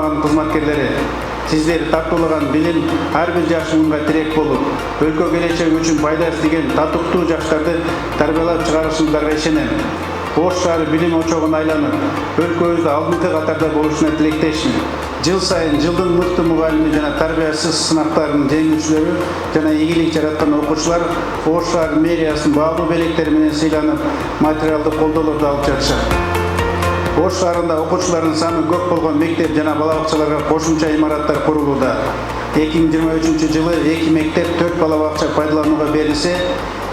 тартууланган кызматкерлери, сиздер тартуулаган билим ар бир жаш муунга тирек болуп, өлкө келечеги үчүн пайдасы тиген татыктуу жаштарды тарбиялап чыгарышыңыздарга ишенем. Ош шаары билим очогуна айланып, өлкөбүздө алдыңкы катарда болушуна тилектешмин. Жыл сайын жылдын мыкты мугалими жана тарбиясыз сынактарынын жеңүүчүлөрү жана ийгилик жараткан окуучулар Ош шаар мэриясынын баалуу белектери менен сыйланып, материалдык колдоолорду алып жатышат. Ош шаарында окуучулардын саны көп болгон мектеп жана бала бакчаларга кошумча имараттар курулууда. 2023 жылы 2 мектеп, 4 бала бакча пайдаланууга берилсе,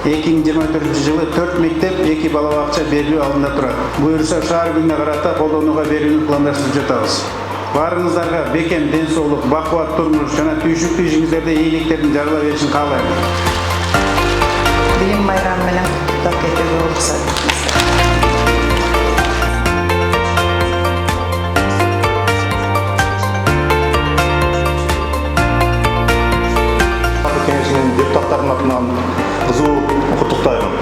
2024 жылы 4 мектеп, 2 бала бакча берүү алдында турат. Буюрса шаар күнүнө карата колдонууга берүүнү пландаштырып жатабыз. Барыңыздарга бекем ден соолук, бакубат турмуш жана түйшүктүү ишиңиздерде ийгиликтердин жарыла беришин каалайм. Билим байрамы менен куттуктап кетүүгө уруксат этиңиз. Кеңештин депутаттарынын атынан кызуу куттуктайм.